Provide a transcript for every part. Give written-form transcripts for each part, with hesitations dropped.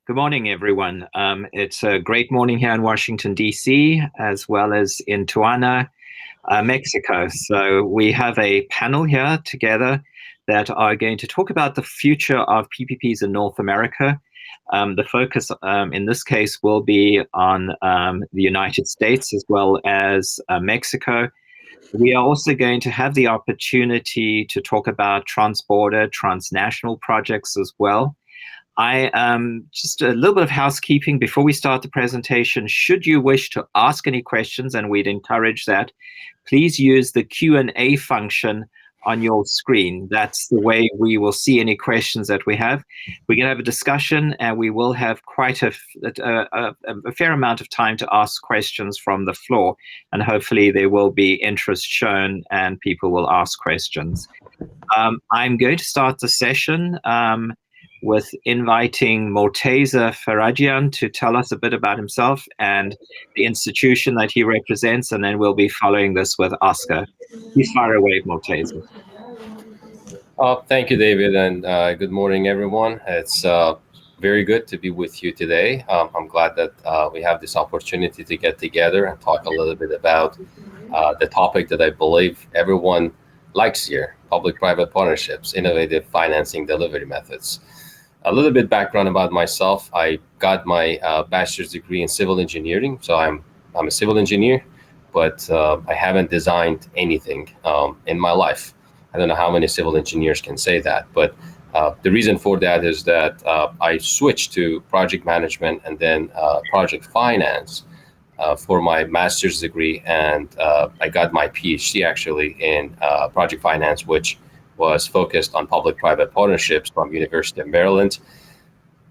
Good morning, everyone. It's a great morning here in Washington, D.C., as well as in Tijuana, Mexico. So we have a panel here together that are going to talk about the future of PPPs in North America. The focus in this case will be on the United States as well as Mexico. We are also going to have the opportunity to talk about trans-border, transnational projects as well. Just a little bit of housekeeping before we start the presentation. Should you wish to ask any questions, and we'd encourage that, please use the Q&A function on your screen. That's the way we will see any questions that we have. We're going to have a discussion, and we will have quite a fair amount of time to ask questions from the floor, and hopefully there will be interest shown and people will ask questions. I'm going to start the session with inviting Morteza Farajian to tell us a bit about himself and the institution that he represents, and then we'll be following this with Oscar. Please fire away, Morteza. Thank you, David, and good morning, everyone. It's very good to be with you today. I'm glad that we have this opportunity to get together and talk a little bit about the topic that I believe everyone likes here: public-private partnerships, innovative financing delivery methods. A little bit background about myself. I got my bachelor's degree in civil engineering, so I'm a civil engineer, but I haven't designed anything in my life. I don't know how many civil engineers can say that, but the reason for that is that I switched to project management and then project finance for my master's degree, and I got my PhD actually in project finance, which was focused on public-private partnerships from University of Maryland.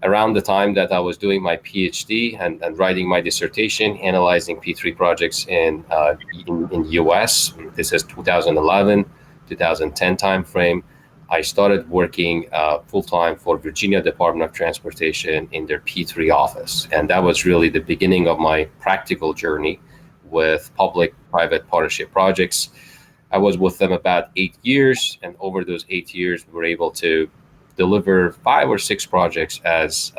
Around the time that I was doing my PhD and writing my dissertation, analyzing P3 projects in the US, this is 2011, 2010 timeframe, I started working full-time for Virginia Department of Transportation in their P3 office. And that was really the beginning of my practical journey with public-private partnership projects. I was with them about 8 years, and over those 8 years, we were able to deliver 5 or 6 projects as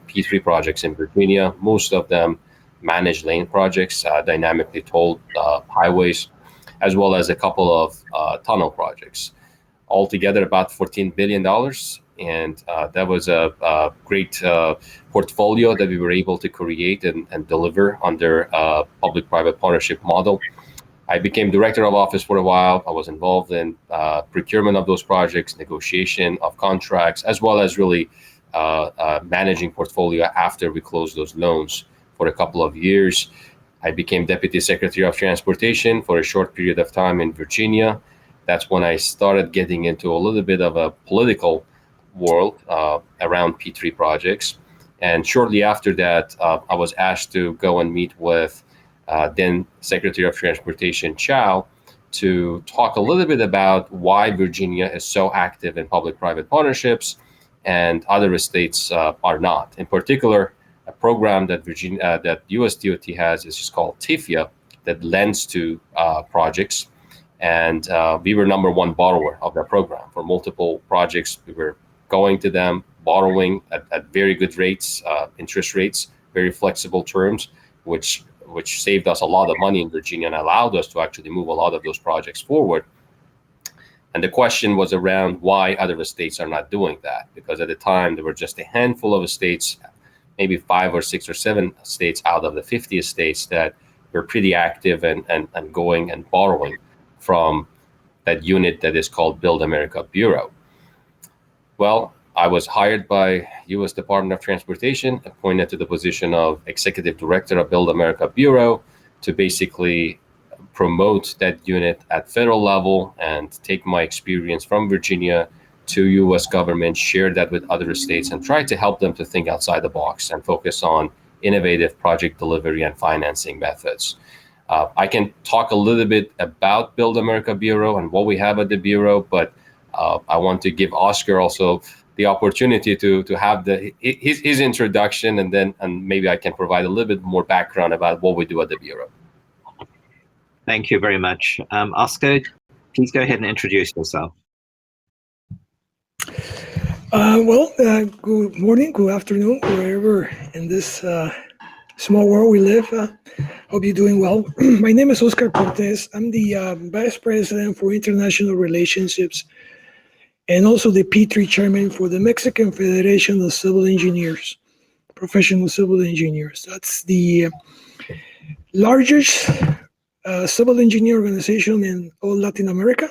P3 projects in Virginia, most of them managed lane projects, dynamically tolled highways, as well as a couple of tunnel projects. Altogether, about $14 billion, and that was a great portfolio that we were able to create and deliver under a public-private partnership model. I became director of office for a while. I was involved in procurement of those projects, negotiation of contracts, as well as really managing portfolio after we closed those loans for a couple of years. I became deputy secretary of transportation for a short period of time in Virginia. That's when I started getting into a little bit of a political world around P3 projects. And shortly after that, I was asked to go and meet with then Secretary of Transportation Chow to talk a little bit about why Virginia is so active in public-private partnerships and other states are not. In particular, a program that that USDOT has is just called TIFIA, that lends to projects. And we were #1 borrower of that program for multiple projects. We were going to them, borrowing at very good rates, interest rates, very flexible terms, which saved us a lot of money in Virginia and allowed us to actually move a lot of those projects forward. And the question was around why other states are not doing that, because at the time there were just a handful of states, maybe 5 or 6 or 7 states out of the 50 states that were pretty active and going and borrowing from that unit that is called Build America Bureau. Well, I was hired by U.S. Department of Transportation, appointed to the position of Executive Director of Build America Bureau to basically promote that unit at federal level and take my experience from Virginia to U.S. government, share that with other states, and try to help them to think outside the box and focus on innovative project delivery and financing methods. I can talk a little bit about Build America Bureau and what we have at the Bureau, but I want to give Oscar also the opportunity to have his introduction, and maybe I can provide a little bit more background about what we do at the Bureau. Thank you very much. Oscar, please go ahead and introduce yourself. Good morning, good afternoon, wherever in this small world we live. Hope you're doing well. My name is Oscar Cortez. I'm the Vice President for International Relationships and also the P3 Chairman for the Mexican Federation of Civil Engineers, Professional Civil Engineers. That's the largest civil engineer organization in all Latin America.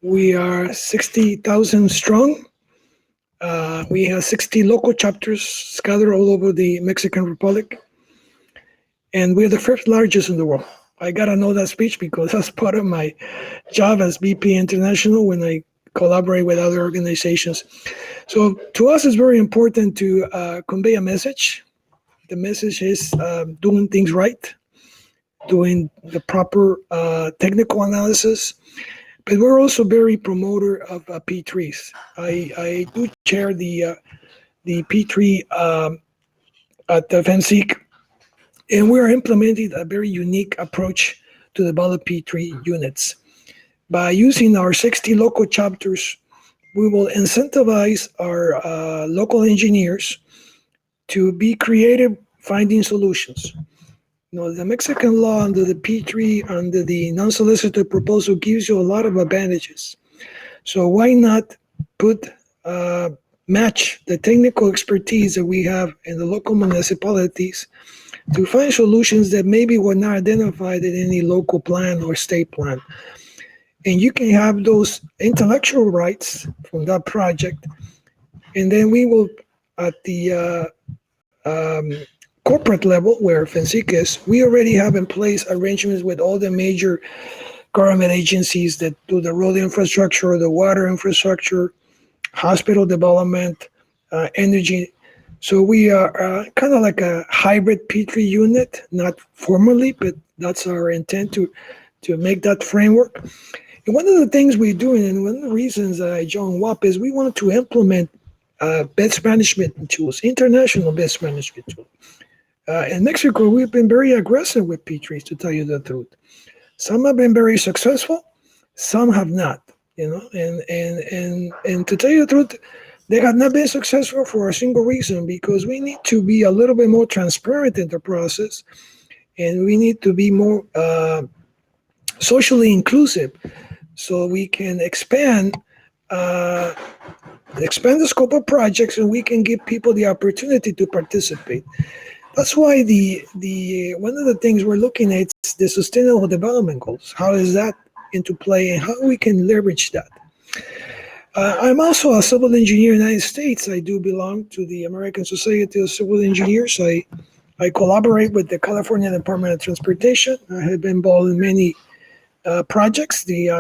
We are 60,000 strong. We have 60 local chapters scattered all over the Mexican Republic, and we're the fifth largest in the world. I gotta know that speech because that's part of my job as VP International when I collaborate with other organizations. So to us, it's very important to convey a message. The message is doing things right, doing the proper technical analysis, but we're also very promoter of P3s. I do chair the P3 at the FEMCIC, and we are implementing a very unique approach to develop P3 units. By using our 60 local chapters, we will incentivize our local engineers to be creative finding solutions. The Mexican law under the P3, under the non-solicited proposal, gives you a lot of advantages. So why not match the technical expertise that we have in the local municipalities to find solutions that maybe were not identified in any local plan or state plan. And you can have those intellectual rights from that project. And then we will, at the corporate level where FEMCIC is, we already have in place arrangements with all the major government agencies that do the road infrastructure, the water infrastructure, hospital development, energy. So we are kind of like a hybrid P3 unit, not formally, but that's our intent to make that framework. And one of the things we're doing, and one of the reasons I joined WAPPP is we want to implement best management tools, international best management tools. In Mexico, we've been very aggressive with P3s, to tell you the truth. Some have been very successful, some have not. And to tell you the truth, they have not been successful for a single reason, because we need to be a little bit more transparent in the process, and we need to be more socially inclusive, so we can expand the scope of projects, and we can give people the opportunity to participate. That's why the one of the things we're looking at is the Sustainable Development Goals. How is that into play, and how we can leverage that? I'm also a civil engineer in the United States. I do belong to the American Society of Civil Engineers. I collaborate with the California Department of Transportation. I have been involved in many projects, the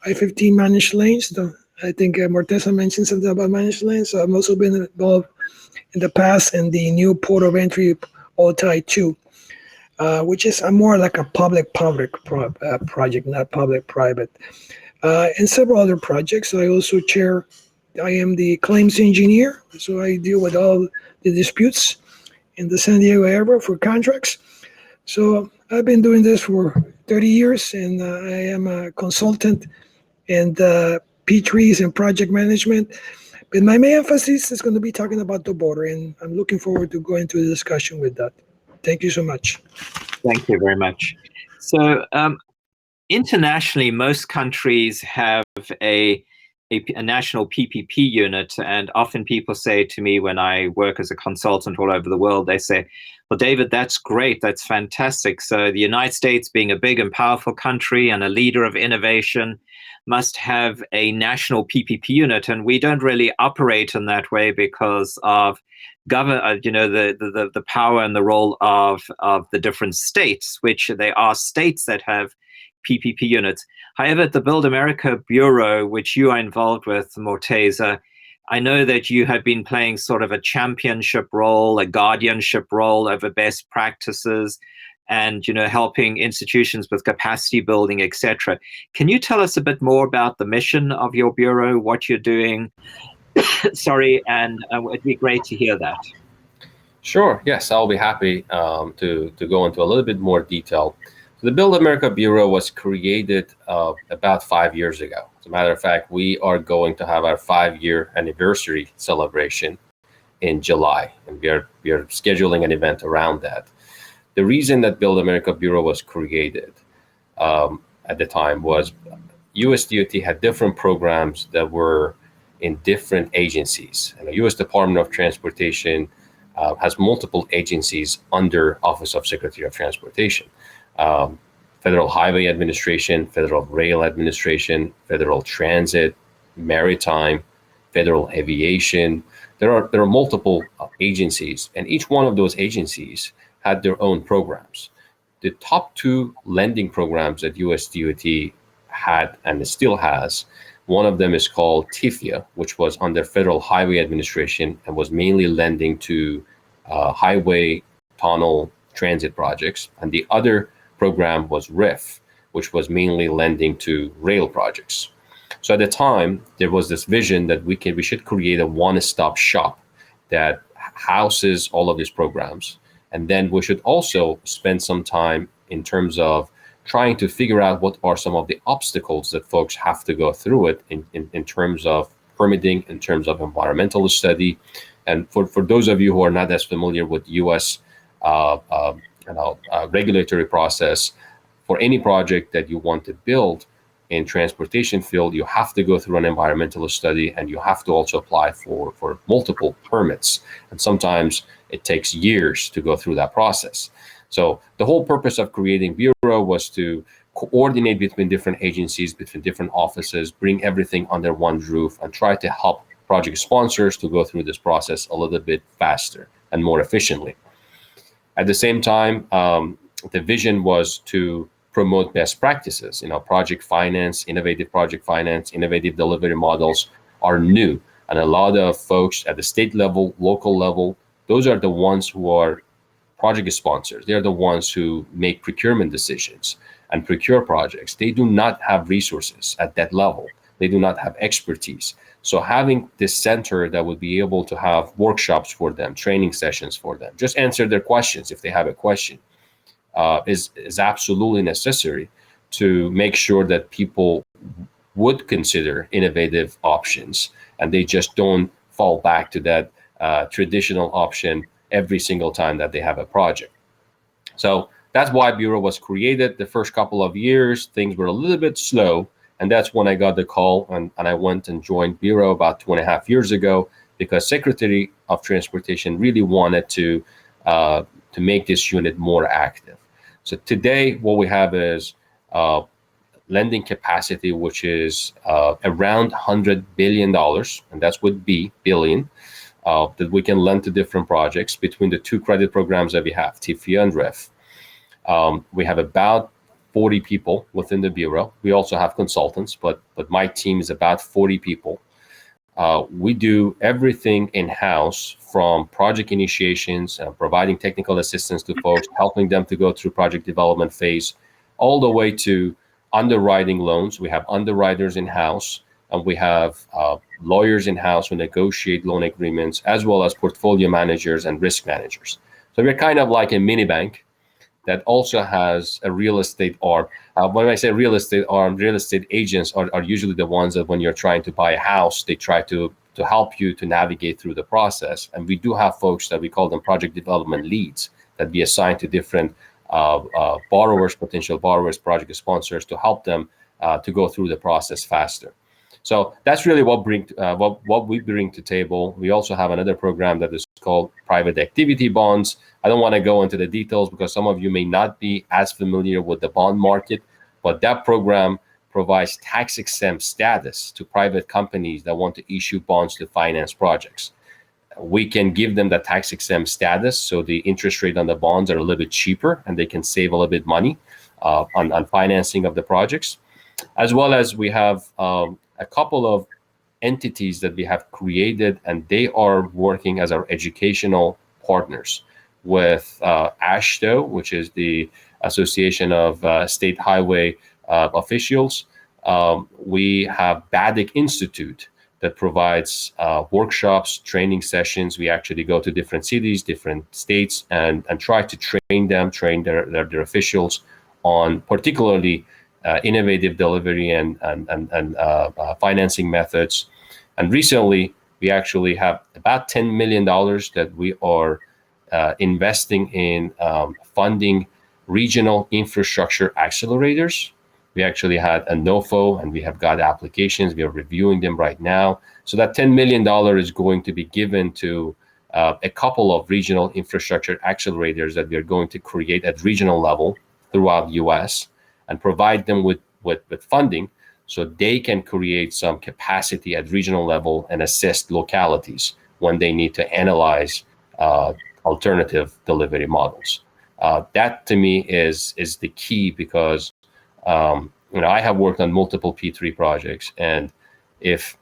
I-15 managed lanes. I think Morteza mentioned something about managed lanes. So I've also been involved in the past in the new port of entry, OTI 2, which is more like a public-public project, not public-private. And several other projects. I also I am the claims engineer, so I deal with all the disputes in the San Diego area for contracts. So I've been doing this for 30 years, and I am a consultant in P3s and project management. But my main emphasis is going to be talking about the border, and I'm looking forward to going to the discussion with that. Thank you so much. Thank you very much. So internationally, most countries have a national PPP unit, and often people say to me when I work as a consultant all over the world, they say, well, David, that's great, that's fantastic. So the United States, being a big and powerful country and a leader of innovation, must have a national PPP unit, and we don't really operate in that way because of the power and the role of the different states, which there are states that have PPP units. However, at the Build America Bureau, which you are involved with, Morteza, I know that you have been playing sort of a championship role, a guardianship role over best practices, and helping institutions with capacity building, etc. Can you tell us a bit more about the mission of your bureau, what you're doing? Sorry, and it'd be great to hear that. Sure. Yes, I'll be happy to go into a little bit more detail. So the Build America Bureau was created about 5 years ago. As a matter of fact, we are going to have our 5-year anniversary celebration in July, and we are scheduling an event around that. The reason that Build America Bureau was created at the time was USDOT had different programs that were in different agencies. And the U.S. Department of Transportation has multiple agencies under Office of Secretary of Transportation. Federal Highway Administration, Federal Rail Administration, Federal Transit, Maritime, Federal Aviation. There are multiple agencies, and each one of those agencies had their own programs. The top 2 lending programs that USDOT had and still has, one of them is called TIFIA, which was under Federal Highway Administration and was mainly lending to highway, tunnel, transit projects. And the other program was RIF, which was mainly lending to rail projects. So at the time, there was this vision that we should create a one-stop shop that houses all of these programs. And then we should also spend some time in terms of trying to figure out what are some of the obstacles that folks have to go through it in terms of permitting, in terms of environmental study. And for those of you who are not as familiar with U.S. Regulatory process, for any project that you want to build in transportation field, you have to go through an environmental study, and you have to also apply for multiple permits. And sometimes it takes years to go through that process. So the whole purpose of creating Bureau was to coordinate between different agencies, between different offices, bring everything under one roof, and try to help project sponsors to go through this process a little bit faster and more efficiently. At the same time, the vision was to promote best practices. Project finance, innovative delivery models are new. And a lot of folks at the state level, local level, those are the ones who are project sponsors. They're the ones who make procurement decisions and procure projects. They do not have resources at that level. They do not have expertise. So having this center that would be able to have workshops for them, training sessions for them, just answer their questions if they have a question, is absolutely necessary to make sure that people would consider innovative options, and they just don't fall back to that traditional option every single time that they have a project. So that's why Bureau was created. The first couple of years, things were a little bit slow, and that's when I got the call, and I went and joined Bureau about 2.5 years ago, because Secretary of Transportation really wanted to make this unit more active. So today, what we have is lending capacity, which is around $100 billion, and that's with B, billion, that we can lend to different projects between the 2 credit programs that we have, TIFIA and RIF. We have about 40 people within the Bureau. We also have consultants, but my team is about 40 people. We do everything in-house, from project initiations, providing technical assistance to folks, helping them to go through project development phase, all the way to underwriting loans. We have underwriters in-house, and we have lawyers in-house who negotiate loan agreements, as well as portfolio managers and risk managers. So we're kind of like a mini bank that also has a real estate arm. When I say real estate arm, real estate agents are usually the ones that when you're trying to buy a house, they try to help you to navigate through the process. And we do have folks that we call them project development leads that be assigned to different borrowers, potential borrowers, project sponsors, to help them to go through the process faster. So that's really what we bring to table. We also have another program that is called private activity bonds. I don't want to go into the details because some of you may not be as familiar with the bond market, but that program provides tax-exempt status to private companies that want to issue bonds to finance projects. We can give them the tax-exempt status, so the interest rate on the bonds are a little bit cheaper, and they can save a little bit money on financing of the projects. As well as we have a couple of entities that we have created, and they are working as our educational partners with AASHTO, which is the Association of State Highway Officials. We have BADIC Institute that provides workshops, training sessions. We actually go to different cities, different states, and try to train their officials on particularly innovative delivery and financing methods. And recently, we actually have about $10 million that we are investing in funding regional infrastructure accelerators. We actually had a NOFO, and we have got applications. We are reviewing them right now. So that $10 million is going to be given to a couple of regional infrastructure accelerators that we are going to create at regional level throughout the US and provide them with funding so they can create some capacity at regional level and assist localities when they need to analyze alternative delivery models. That to me is the key, because I have worked on multiple P3 projects, and if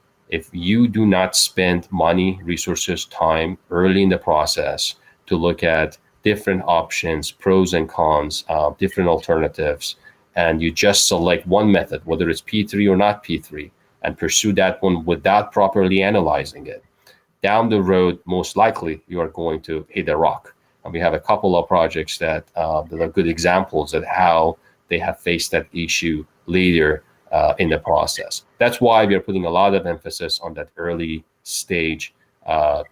you do not spend money, resources, time early in the process to look at different options, pros and cons, different alternatives, and you just select one method, whether it's P3 or not P3, and pursue that one without properly analyzing it, down the road, most likely you are going to hit a rock. And we have a couple of projects that are good examples of how they have faced that issue later in the process. That's why we are putting a lot of emphasis on that early stage, I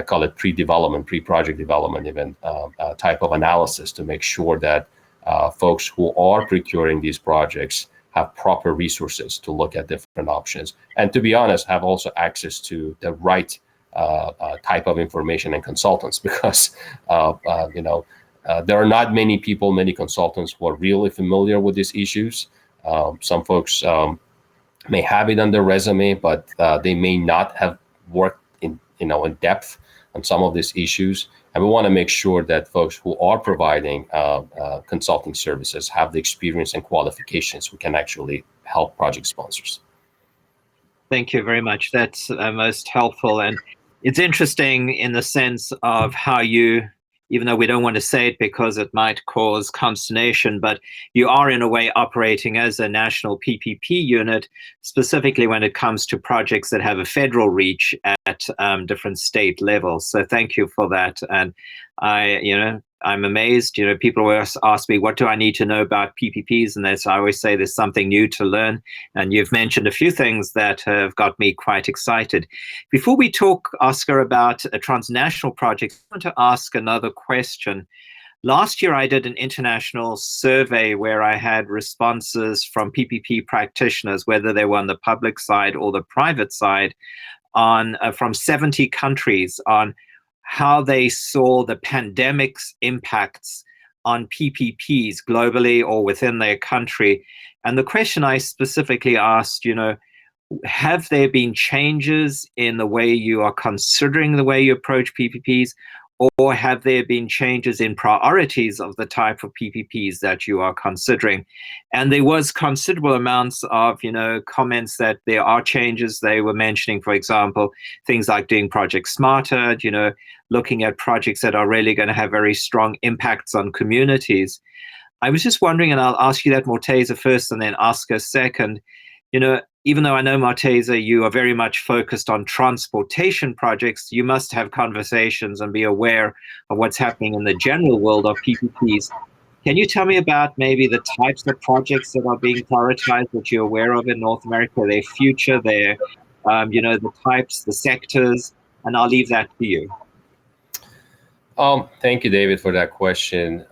call it pre-development, pre-project development even, type of analysis to make sure that folks who are procuring these projects have proper resources to look at different options. And to be honest, have also access to the right type of information and consultants, because there are not many people, many consultants who are really familiar with these issues. Some folks may have it on their resume, but they may not have worked in depth on some of these issues. And we want to make sure that folks who are providing consulting services have the experience and qualifications who can actually help project sponsors. Thank you very much. That's most helpful. And it's interesting in the sense of how you, even though we don't want to say it because it might cause consternation, but you are in a way operating as a national PPP unit, specifically when it comes to projects that have a federal reach at different state levels. So thank you for that. And I'm amazed, people always ask me, what do I need to know about PPPs? And I always say there's something new to learn. And you've mentioned a few things that have got me quite excited. Before we talk, Oscar, about a transnational project, I want to ask another question. Last year, I did an international survey where I had responses from PPP practitioners, whether they were on the public side or the private side, on from 70 countries on how they saw the pandemic's impacts on PPPs globally or within their country. And the question I specifically asked, have there been changes in the way you are considering the way you approach PPPs, or have there been changes in priorities of the type of PPPs that you are considering? And there was considerable amounts of, comments that there are changes. They were mentioning, for example, things like doing projects smarter, looking at projects that are really going to have very strong impacts on communities. I was just wondering, and I'll ask you that, Morteza, first, and then Oscar second, even though I know, Morteza, you are very much focused on transportation projects, you must have conversations and be aware of what's happening in the general world of PPPs. Can you tell me about maybe the types of projects that are being prioritized that you're aware of in North America, their future, their, the types, the sectors, and I'll leave that to you. Thank you, David, for that question.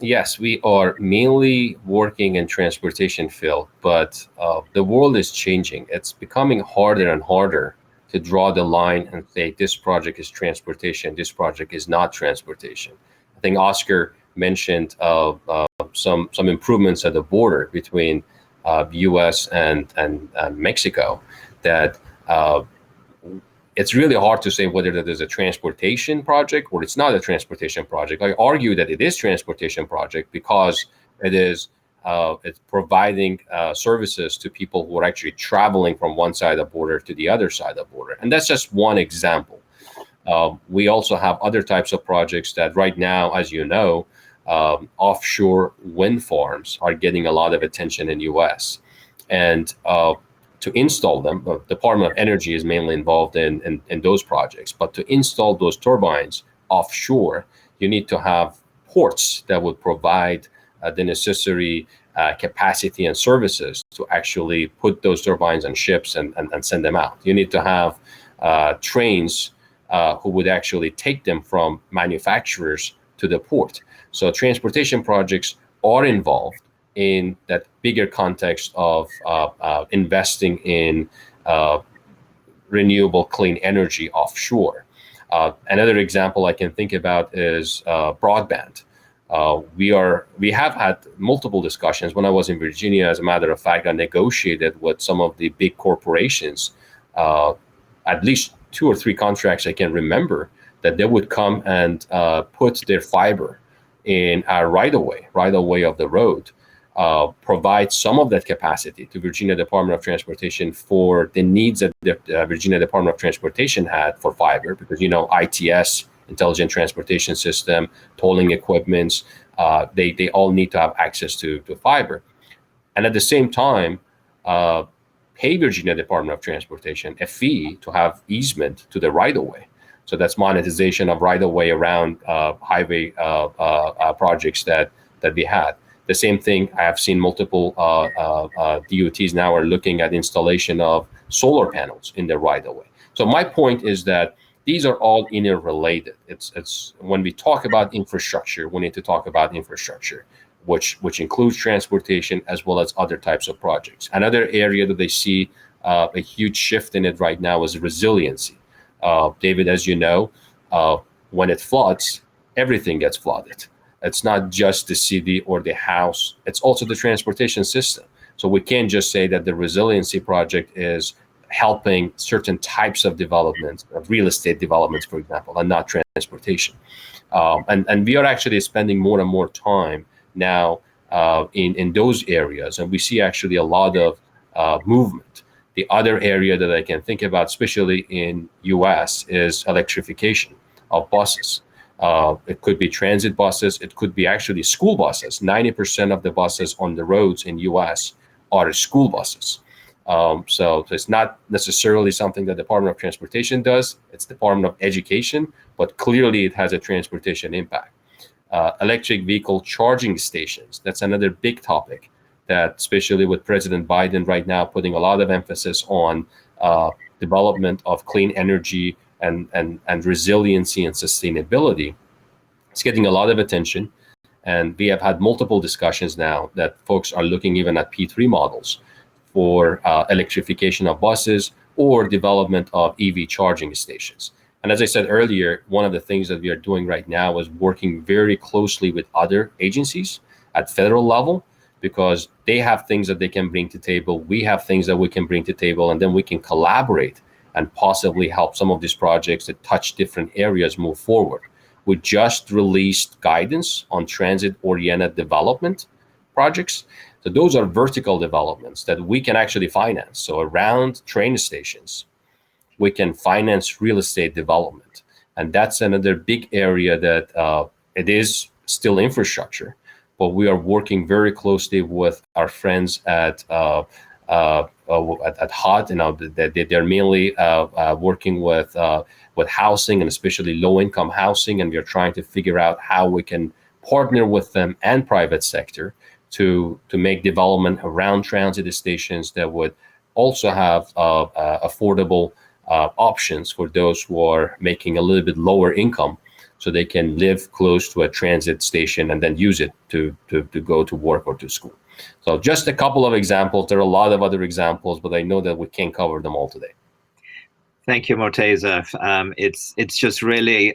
Yes, we are mainly working in transportation field, but the world is changing. It's becoming harder and harder to draw the line and say this project is transportation, this project is not transportation. I think Oscar mentioned some improvements at the border between U.S. and Mexico that it's really hard to say whether that is a transportation project or it's not a transportation project. I argue that it is transportation project because it is it's providing services to people who are actually traveling from one side of the border to the other side of the border. And that's just one example. We also have other types of projects that right now, as you know, offshore wind farms are getting a lot of attention in the U.S. And to install them, the Department of Energy is mainly involved in those projects. But to install those turbines offshore, you need to have ports that would provide the necessary capacity and services to actually put those turbines on ships and send them out. You need to have trains who would actually take them from manufacturers to the port. So transportation projects are involved in that bigger context of investing in renewable clean energy offshore. Another example I can think about is broadband. We have had multiple discussions. When I was in Virginia, as a matter of fact, I negotiated with some of the big corporations, at least 2 or 3 contracts I can remember, that they would come and put their fiber in our right-of-way of the road, provide some of that capacity to Virginia Department of Transportation for the needs that the Virginia Department of Transportation had for fiber, because, ITS, Intelligent Transportation System, tolling equipments, they all need to have access to fiber. And at the same time, pay Virginia Department of Transportation a fee to have easement to the right-of-way. So that's monetization of right-of-way around highway projects that we had. The same thing, I have seen multiple DOTs now are looking at installation of solar panels in the right-of-way. So my point is that these are all interrelated. It's when we talk about infrastructure, we need to talk about infrastructure, which includes transportation as well as other types of projects. Another area that they see a huge shift in it right now is resiliency. David, as you know, when it floods, everything gets flooded. It's not just the city or the house, it's also the transportation system. So we can't just say that the resiliency project is helping certain types of developments, of real estate developments, for example, and not transportation. And we are actually spending more and more time now in those areas, and we see actually a lot of movement. The other area that I can think about, especially in US, is electrification of buses. It could be transit buses. It could be actually school buses. 90% of the buses on the roads in US are school buses. So it's not necessarily something that the Department of Transportation does. It's the Department of Education, but clearly it has a transportation impact. Electric vehicle charging stations, that's another big topic that, especially with President Biden right now, putting a lot of emphasis on development of clean energy and resiliency and sustainability. It's getting a lot of attention. And we have had multiple discussions now that folks are looking even at P3 models for electrification of buses or development of EV charging stations. And as I said earlier, one of the things that we are doing right now is working very closely with other agencies at federal level, because they have things that they can bring to table. We have things that we can bring to table, and then we can collaborate and possibly help some of these projects that touch different areas move forward. We just released guidance on transit-oriented development projects. So those are vertical developments that we can actually finance. So around train stations, we can finance real estate development. And that's another big area that it is still infrastructure, but we are working very closely with our friends at HUD. They're mainly working with housing, and especially low-income housing, and we are trying to figure out how we can partner with them and private sector to make development around transit stations that would also have affordable options for those who are making a little bit lower income, so they can live close to a transit station and then use it to go to work or to school. So just a couple of examples. There are a lot of other examples, but I know that we can't cover them all today. Thank you, Morteza. It's just really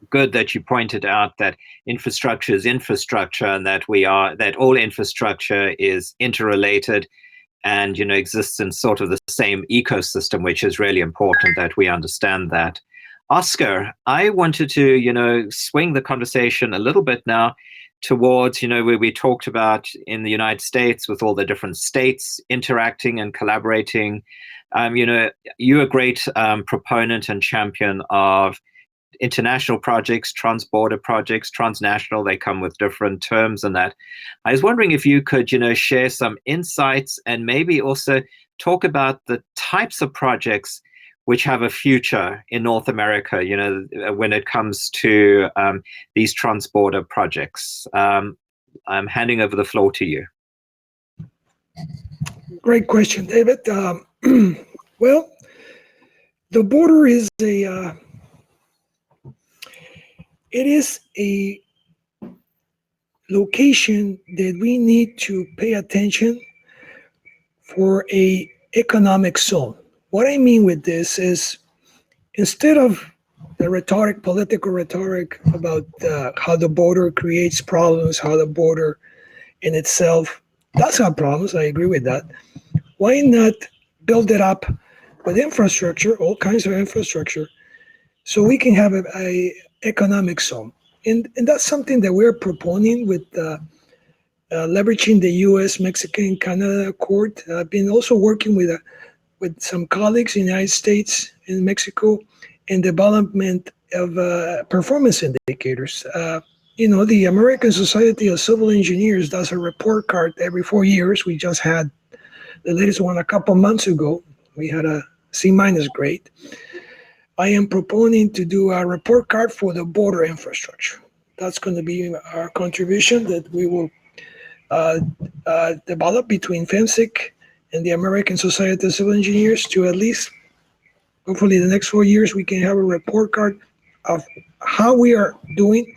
good that you pointed out that infrastructure is infrastructure, and that all infrastructure is interrelated and exists in sort of the same ecosystem, which is really important that we understand that. Oscar, I wanted to swing the conversation a little bit now towards where we talked about in the United States with all the different states interacting and collaborating. You're a great proponent and champion of international projects, trans-border projects, transnational. They come with different terms and that. I was wondering if you could, share some insights and maybe also talk about the types of projects which have a future in North America, when it comes to these trans-border projects. I'm handing over the floor to you. Great question, David. Well, the border is it is a location that we need to pay attention for a economic zone. What I mean with this is, instead of the rhetoric, political rhetoric about how the border creates problems, how the border in itself does have problems, I agree with that. Why not build it up with infrastructure, all kinds of infrastructure, so we can have a economic zone? And that's something that we're proponing with leveraging the U.S., Mexican, Canada Accord. I've been also working with some colleagues in the United States and Mexico in development of performance indicators. The American Society of Civil Engineers does a report card every 4 years. We just had the latest one a couple months ago. We had a C- grade. I am proposing to do a report card for the border infrastructure. That's going to be our contribution that we will develop between FEMCIC and the American Society of Civil Engineers, to at least, hopefully, the next 4 years, we can have a report card of how we are doing,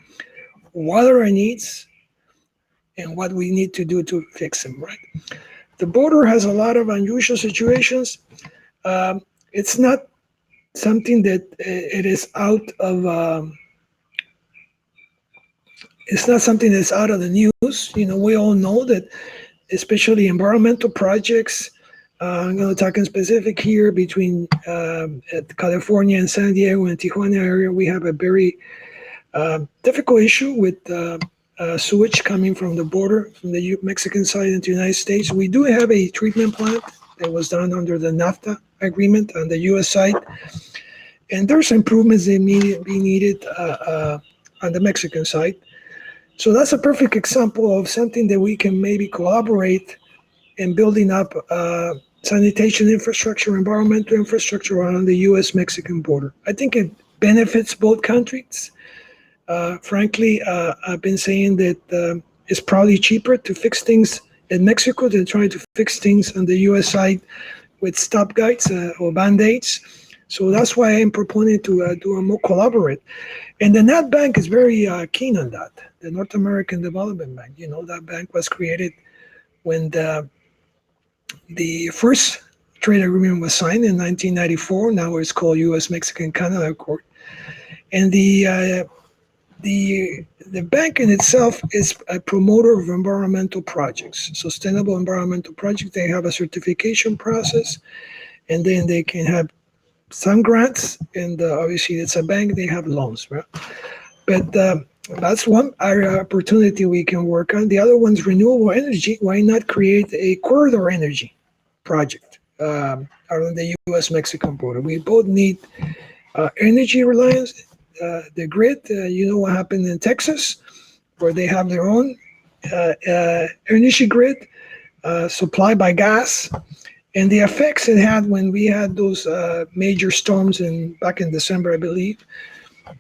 what are our needs, and what we need to do to fix them, right? The border has a lot of unusual situations. It's not something that it is out of. It's not something that's out of the news. We all know that, especially environmental projects. I'm going to talk in specific here between California and San Diego and Tijuana area. We have a very difficult issue with sewage coming from the border, from the Mexican side into the United States. We do have a treatment plant that was done under the NAFTA agreement on the U.S. side, and there's improvements that be needed on the Mexican side. So that's a perfect example of something that we can maybe collaborate in building up sanitation infrastructure, environmental infrastructure around the U.S.-Mexican border. I think it benefits both countries. Frankly, I've been saying that it's probably cheaper to fix things in Mexico than trying to fix things on the U.S. side with stop guides or band-aids. So that's why I'm proposing to do a more collaborate. And the NAT Bank is very keen on that, the North American Development Bank. That bank was created when the first trade agreement was signed in 1994. Now it's called U.S.-Mexican-Canada Accord. And the bank in itself is a promoter of environmental projects, sustainable environmental projects. They have a certification process, and then they can have some grants, and obviously it's a bank, they have loans, right? But that's one opportunity we can work on. The other one's renewable energy. Why not create a corridor energy project around the U.S.-Mexican border? We both need energy reliance. The grid, what happened in Texas, where they have their own energy grid supplied by gas, and the effects it had when we had those major storms back in December, I believe.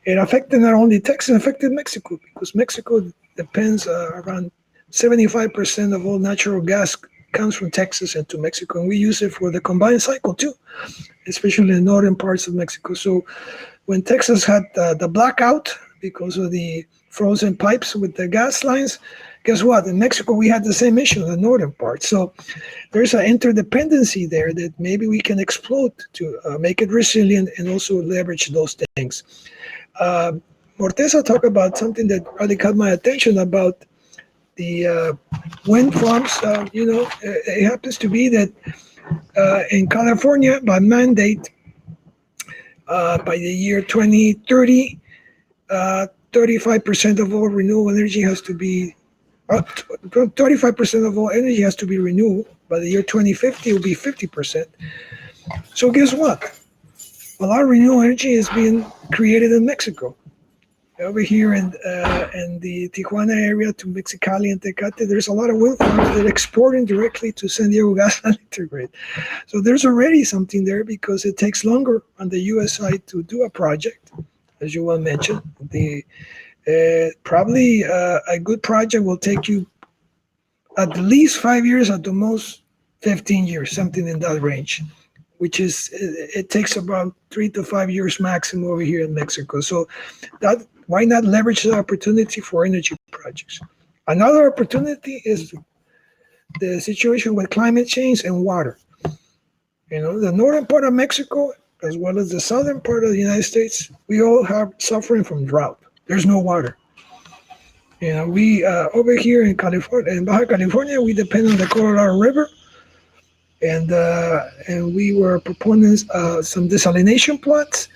It affected not only Texas, it affected Mexico, because Mexico depends around 75% of all natural gas comes from Texas into Mexico, and we use it for the combined cycle too, especially in the northern parts of Mexico. So when Texas had the blackout because of the frozen pipes with the gas lines, guess what? In Mexico, we had the same issue in the northern part. So there's an interdependency there that maybe we can exploit to make it resilient and also leverage those things. Morteza talked about something that really caught my attention about the wind farms. It happens to be that in California, by mandate, by the year 2030, 35% of all renewable energy has to be 35% of all energy has to be renewable. By the year 2050, it will be 50%. So guess what? A lot of renewable energy is being created in Mexico. Over here in the Tijuana area to Mexicali and Tecate, there's a lot of wind farms that are exporting directly to San Diego Gas and Electric Grid. So there's already something there, because it takes longer on the U.S. side to do a project, as you well mentioned. Probably a good project will take you at least 5 years, at the most 15 years, something in that range, which is, it takes about 3 to 5 years maximum over here in Mexico. So that, why not leverage the opportunity for energy projects? Another opportunity is the situation with climate change and water. The northern part of Mexico, as well as the southern part of the United States, we all have suffering from drought. There's no water. We over here in California, in Baja California, we depend on the Colorado River, and we were proponents of some desalination plants.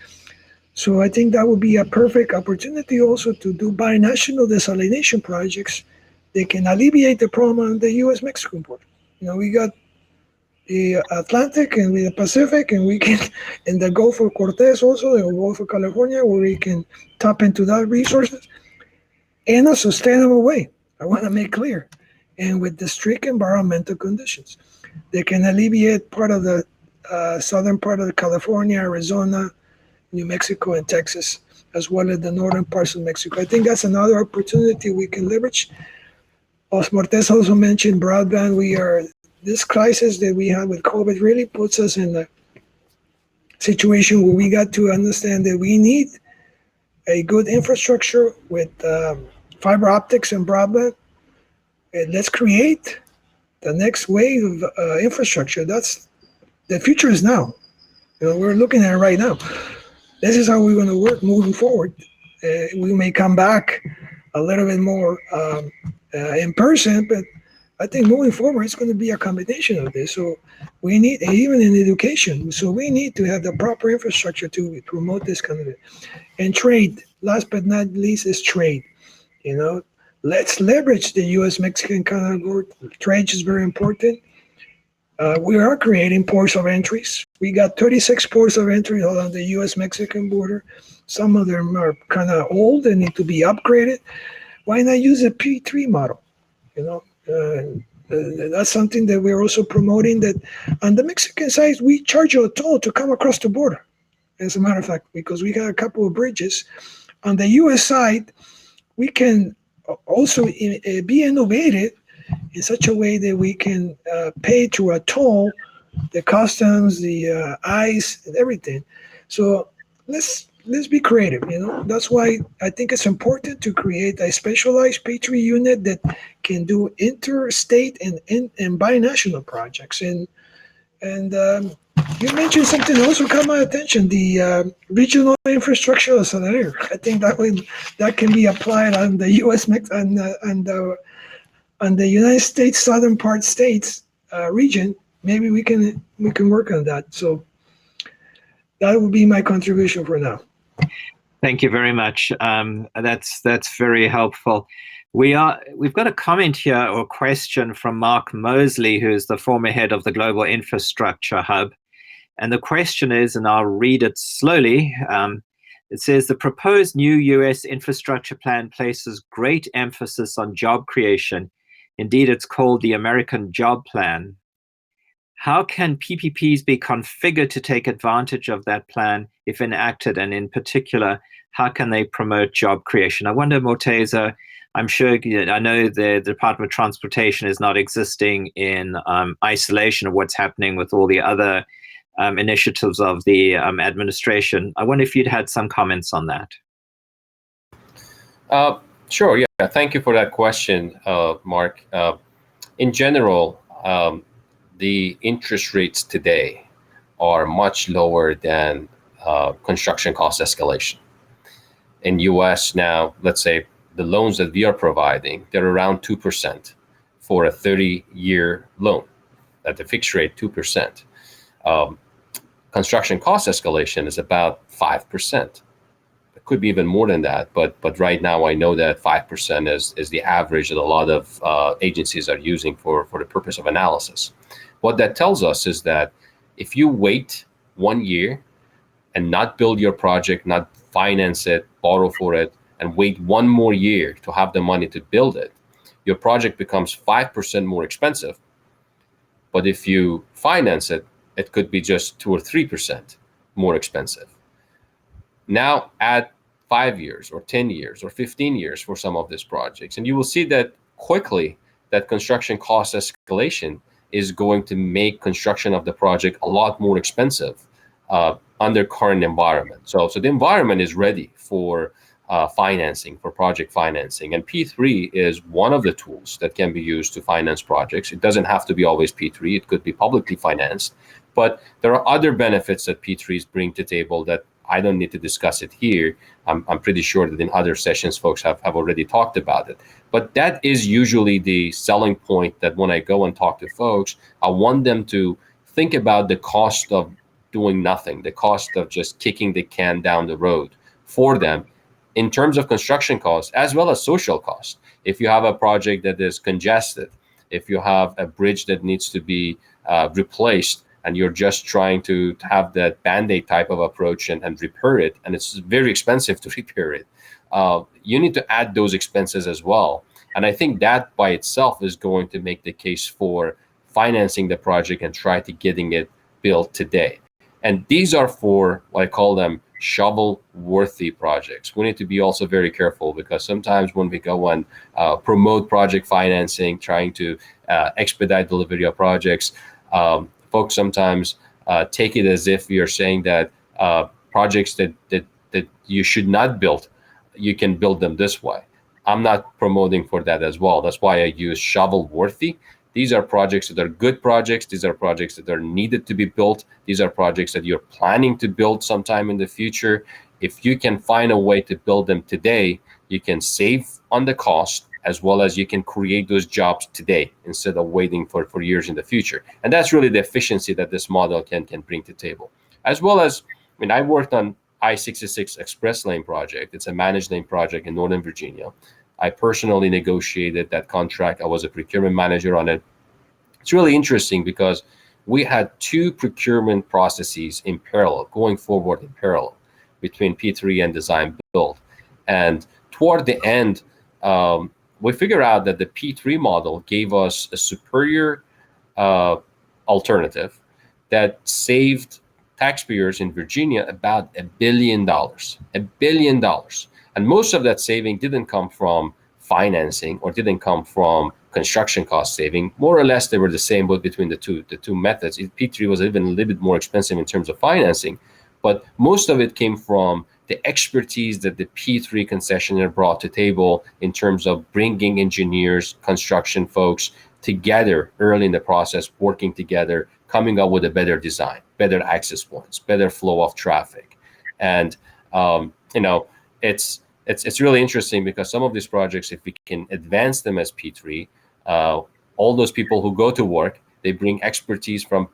So I think that would be a perfect opportunity also to do binational desalination projects. They can alleviate the problem on the U.S.-Mexican border. We got the Atlantic and the Pacific, and we can, in the Gulf of Cortez also, the Gulf of California, where we can tap into that resources in a sustainable way. I want to make clear, and with the strict environmental conditions, they can alleviate part of the southern part of California, Arizona, New Mexico, and Texas, as well as the northern parts of Mexico. I think that's another opportunity we can leverage. As Morteza also mentioned, broadband. This crisis that we have with COVID really puts us in a situation where we got to understand that we need a good infrastructure with fiber optics and broadband. And let's create the next wave of infrastructure. That's the future is now. We're looking at it right now. This is how we're going to work moving forward. We may come back a little bit more in person, but I think moving forward, it's going to be a combination of this. So we need, even in education, so we need to have the proper infrastructure to promote this kind of it. And trade, last but not least, is trade. Let's leverage the U.S.-Mexican corridor. Trade is very important. We are creating ports of entries. We got 36 ports of entry along the U.S.-Mexican border. Some of them are kind of old and need to be upgraded. Why not use a P3 model? That's something that we're also promoting, that on the Mexican side, we charge you a toll to come across the border, as a matter of fact, because we got a couple of bridges. On the U.S. side, we can also be innovative in such a way that we can pay through a toll, the customs, the ICE, and everything. So let's be creative. That's why I think it's important to create a specialized P3 unit that can do interstate and binational projects. And you mentioned something also caught my attention: the regional infrastructure accelerator. I think that can be applied on the U.S. on the United States southern part states region. Maybe we can work on that. So that would be my contribution for now. Thank you very much. That's very helpful. We've got a comment here or question from Mark Mosley, who is the former head of the Global Infrastructure Hub. And the question is, and I'll read it slowly, it says, the proposed new U.S. infrastructure plan places great emphasis on job creation. Indeed, it's called the American Job Plan. How can PPPs be configured to take advantage of that plan if enacted? And in particular, how can they promote job creation? I wonder, Morteza, I'm sure, I know the Department of Transportation is not existing in isolation of what's happening with all the other initiatives of the administration. I wonder if you'd had some comments on that. Sure, yeah. Thank you for that question, Mark. In general, the interest rates today are much lower than construction cost escalation. In US now, let's say the loans that we are providing, they're around 2% for a 30-year loan at the fixed rate, 2%. Construction cost escalation is about 5%. It could be even more than that, but right now I know that 5% is the average that a lot of agencies are using for the purpose of analysis. What that tells us is that if you wait 1 year and not build your project, not finance it, borrow for it, and wait 1 more year to have the money to build it, your project becomes 5% more expensive. But if you finance it, it could be just 2 or 3% more expensive. Now add 5 years or 10 years or 15 years for some of these projects. And you will see that quickly that construction cost escalation is going to make construction of the project a lot more expensive under current environment. So the environment is ready for financing, for project financing. And P3 is one of the tools that can be used to finance projects. It doesn't have to be always P3. It could be publicly financed. But there are other benefits that P3s bring to the table that I don't need to discuss it here. I'm pretty sure that in other sessions, folks have already talked about it. But that is usually the selling point that when I go and talk to folks, I want them to think about the cost of doing nothing, the cost of just kicking the can down the road for them in terms of construction costs as well as social costs. If you have a project that is congested, if you have a bridge that needs to be replaced, and you're just trying to have that Band-Aid type of approach and repair it, and it's very expensive to repair it, you need to add those expenses as well. And I think that by itself is going to make the case for financing the project and try to getting it built today. And these are for what I call them shovel-worthy projects. We need to be also very careful, because sometimes when we go and promote project financing, trying to expedite delivery of projects, folks sometimes take it as if you're saying that projects that you should not build, you can build them this way. I'm not promoting for that as well. That's why I use shovel-worthy. These are projects that are good projects. These are projects that are needed to be built. These are projects that you're planning to build sometime in the future. If you can find a way to build them today, you can save on the cost, as well as you can create those jobs today instead of waiting for years in the future. And that's really the efficiency that this model can bring to the table. As well as, I worked on I-66 Express Lane project. It's a managed lane project in Northern Virginia. I personally negotiated that contract. I was a procurement manager on it. It's really interesting because we had two procurement processes in parallel, going forward in parallel between P3 and design build. And toward the end, we figured out that the P3 model gave us a superior alternative that saved taxpayers in Virginia about $1 billion. $1 billion. And most of that saving didn't come from financing or didn't come from construction cost saving. More or less, they were the same, but between the two methods. P3 was even a little bit more expensive in terms of financing, but most of it came from the expertise that the P3 concessionaire brought to the table in terms of bringing engineers, construction folks together early in the process, working together, coming up with a better design, better access points, better flow of traffic. And, it's really interesting because some of these projects, if we can advance them as P3, all those people who go to work, they bring expertise from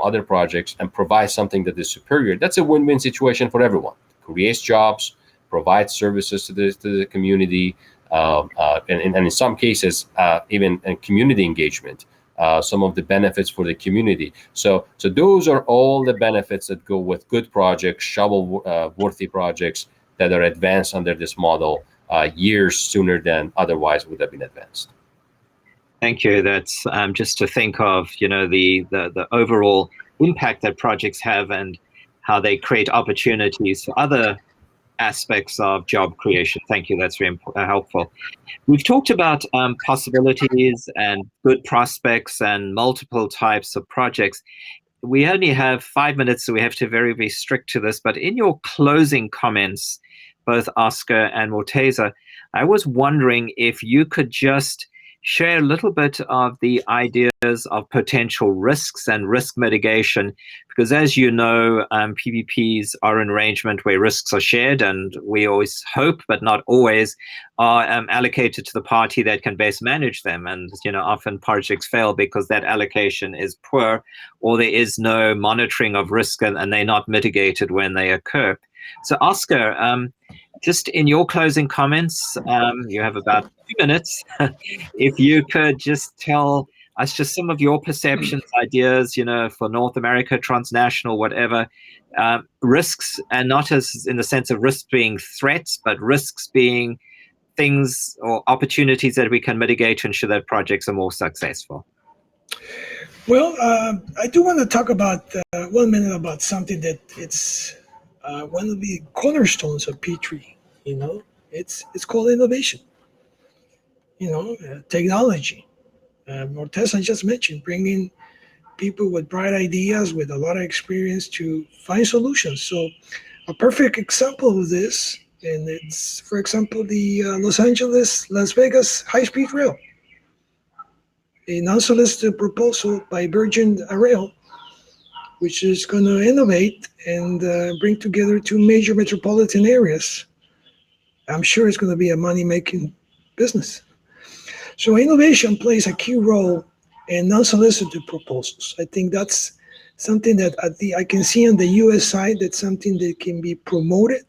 other projects and provide something that is superior. That's a win-win situation for everyone. Creates jobs, provides services to the community, and in some cases, even community engagement. Some of the benefits for the community. So those are all the benefits that go with good projects, shovel-worthy projects that are advanced under this model years sooner than otherwise would have been advanced. Thank you. That's just to think of, the overall impact that projects have and how they create opportunities for other aspects of job creation. Thank you. That's very helpful. We've talked about possibilities and good prospects and multiple types of projects. We only have 5 minutes, so we have to be strict to this. But in your closing comments, both Oscar and Morteza, I was wondering if you could just share a little bit of the ideas of potential risks and risk mitigation, because as you know, PPPs are an arrangement where risks are shared, and we always hope, but not always, are allocated to the party that can best manage them. And often projects fail because that allocation is poor, or there is no monitoring of risk, and they're not mitigated when they occur. So Oscar, just in your closing comments, you have about 2 minutes. If you could just tell us just some of your perceptions, ideas, for North America, transnational, whatever, risks, and not as in the sense of risks being threats, but risks being things or opportunities that we can mitigate to ensure that projects are more successful. Well, I do want to talk about 1 minute about something that it's one of the cornerstones of P3, It's called innovation. Technology. Morteza just mentioned bringing people with bright ideas, with a lot of experience to find solutions. So a perfect example of this, and it's, for example, the Los Angeles, Las Vegas high-speed rail, a non-solicited proposal by Virgin Rail, which is going to innovate and bring together two major metropolitan areas. I'm sure it's going to be a money-making business. So innovation plays a key role in non-solicited proposals. I think that's something that I can see on the U.S. side. That's something that can be promoted.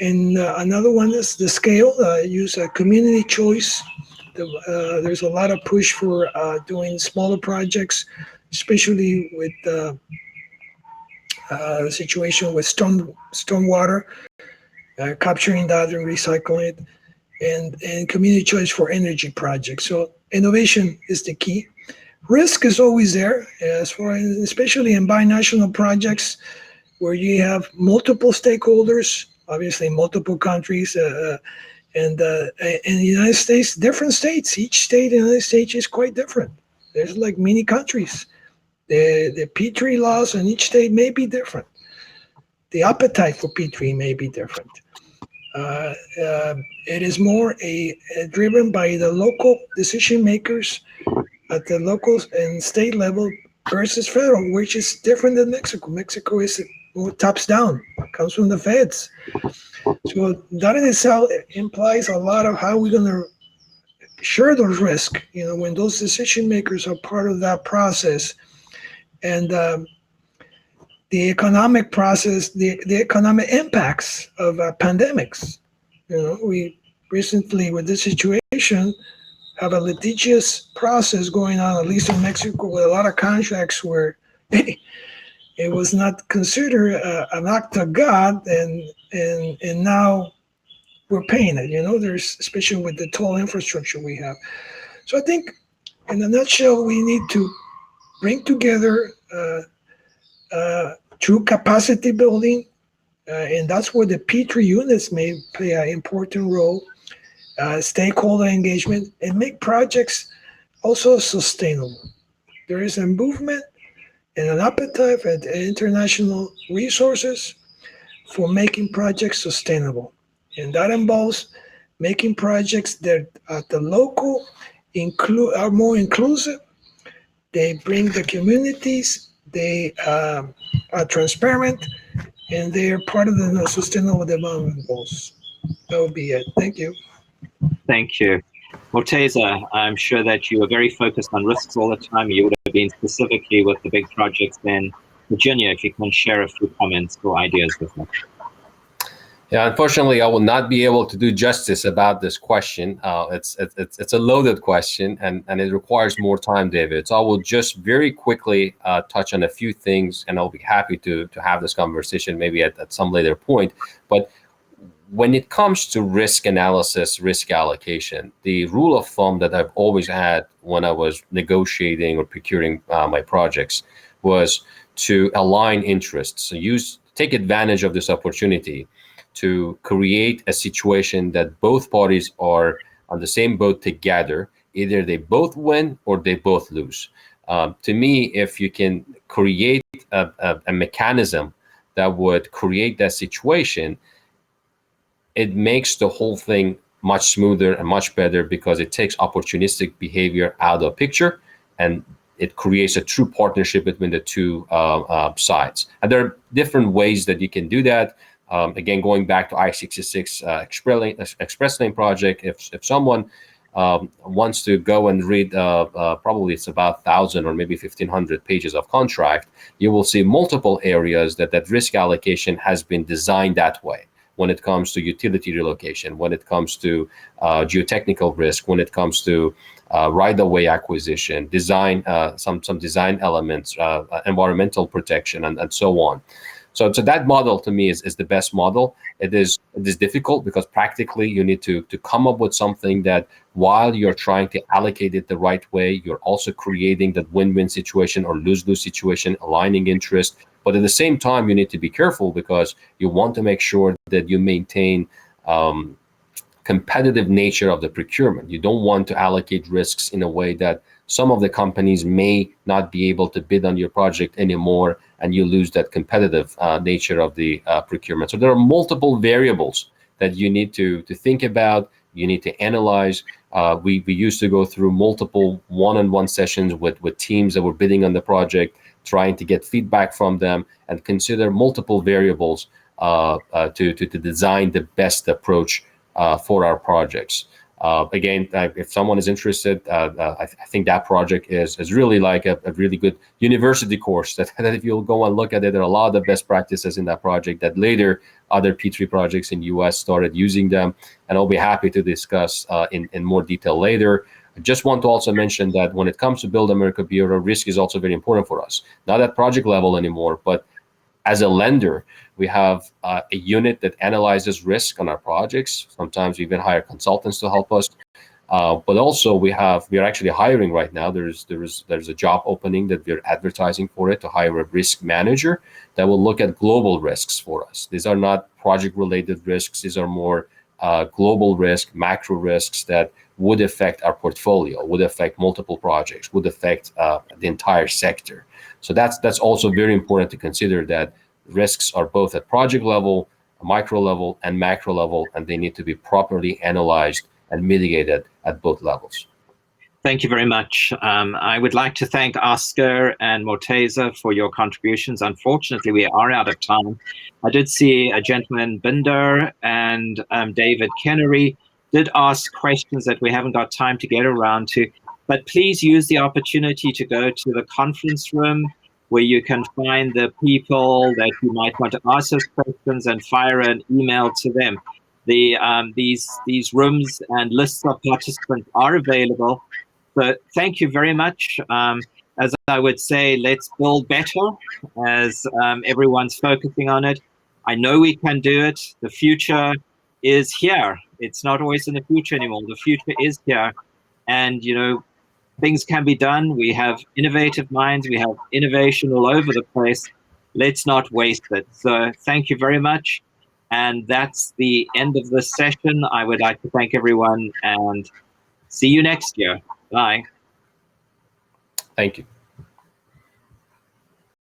And another one is the scale. Use a community choice. There's a lot of push for doing smaller projects, especially with the situation with stormwater, capturing that and recycling it, and community choice for energy projects. So innovation is the key. Risk is always there, as far as, especially in binational projects where you have multiple stakeholders, obviously multiple countries, and in the United States, different states. Each state in the United States is quite different. There's like mini countries. The P3 laws in each state may be different. The appetite for P3 may be different. It is more driven by the local decision makers at the local and state level versus federal, which is different than Mexico. Mexico is more tops down, comes from the feds. So that in itself implies a lot of how we're going to share those risks, when those decision makers are part of that process. And the economic process, the economic impacts of pandemics. We recently, with this situation, have a litigious process going on, at least in Mexico, with a lot of contracts where it was not considered an act of God, and now we're paying it. There's, especially with the toll infrastructure we have. So I think, in a nutshell, we need to bring together true capacity building, and that's where the P3 units may play an important role. Stakeholder engagement, and make projects also sustainable. There is a movement and an appetite at international resources for making projects sustainable. And that involves making projects that at the local are more inclusive. They bring the communities, they are transparent, and they are part of the sustainable development goals. That would be it. Thank you. Thank you. Morteza, I'm sure that you were very focused on risks all the time. You would have been specifically with the big projects in Virginia. If you can share a few comments or ideas with me. Yeah, unfortunately, I will not be able to do justice about this question. It's a loaded question, and it requires more time, David. So I will just very quickly touch on a few things, and I'll be happy to have this conversation maybe at some later point. But when it comes to risk analysis, risk allocation, the rule of thumb that I've always had when I was negotiating or procuring my projects was to align interests. So take advantage of this opportunity to create a situation that both parties are on the same boat together. Either they both win or they both lose. To me, if you can create a mechanism that would create that situation, it makes the whole thing much smoother and much better, because it takes opportunistic behavior out of the picture, and it creates a true partnership between the two sides. And there are different ways that you can do that. Again, going back to I-66 Express Lane project, if someone wants to go and read, probably it's about 1,000 or maybe 1,500 pages of contract, you will see multiple areas that risk allocation has been designed that way. When it comes to utility relocation, when it comes to geotechnical risk, when it comes to right-of-way acquisition, design, some design elements, environmental protection, and so on. So that model to me is the best model. It is difficult because practically you need to come up with something that, while you're trying to allocate it the right way, you're also creating that win-win situation or lose-lose situation, aligning interest. But at the same time, you need to be careful, because you want to make sure that you maintain competitive nature of the procurement. You don't want to allocate risks in a way that some of the companies may not be able to bid on your project anymore, and you lose that competitive nature of the procurement. So there are multiple variables that you need to think about, you need to analyze. We used to go through multiple one-on-one sessions with teams that were bidding on the project, trying to get feedback from them and consider multiple variables to design the best approach for our projects. Again, if someone is interested, I think that project is really like a really good university course that if you'll go and look at it, there are a lot of best practices in that project that later other P3 projects in US started using them, and I'll be happy to discuss in more detail later. I just want to also mention that when it comes to Build America Bureau, risk is also very important for us. Not at project level anymore, but as a lender, we have a unit that analyzes risk on our projects. Sometimes we even hire consultants to help us. But also we are actually hiring right now. There's a job opening that we're advertising for it to hire a risk manager that will look at global risks for us. These are not project related risks. These are more global risk, macro risks that would affect our portfolio, would affect multiple projects, would affect the entire sector. So that's also very important to consider, that risks are both at project level, micro level, and macro level, and they need to be properly analyzed and mitigated at both levels. Thank you very much. I would like to thank Oscar and Morteza for your contributions. Unfortunately, we are out of time. I did see a gentleman, Binder, and David Kennery did ask questions that we haven't got time to get around to, but please use the opportunity to go to the conference room where you can find the people that you might want to ask those questions and fire an email to them. These rooms and lists of participants are available. So thank you very much. As I would say, let's build better as everyone's focusing on it. I know we can do it. The future is here. It's not always in the future anymore. The future is here. And, you know, things can be done. We have innovative minds. We have innovation all over the place. Let's not waste it. So thank you very much. And that's the end of this session. I would like to thank everyone and see you next year. Bye. Thank you.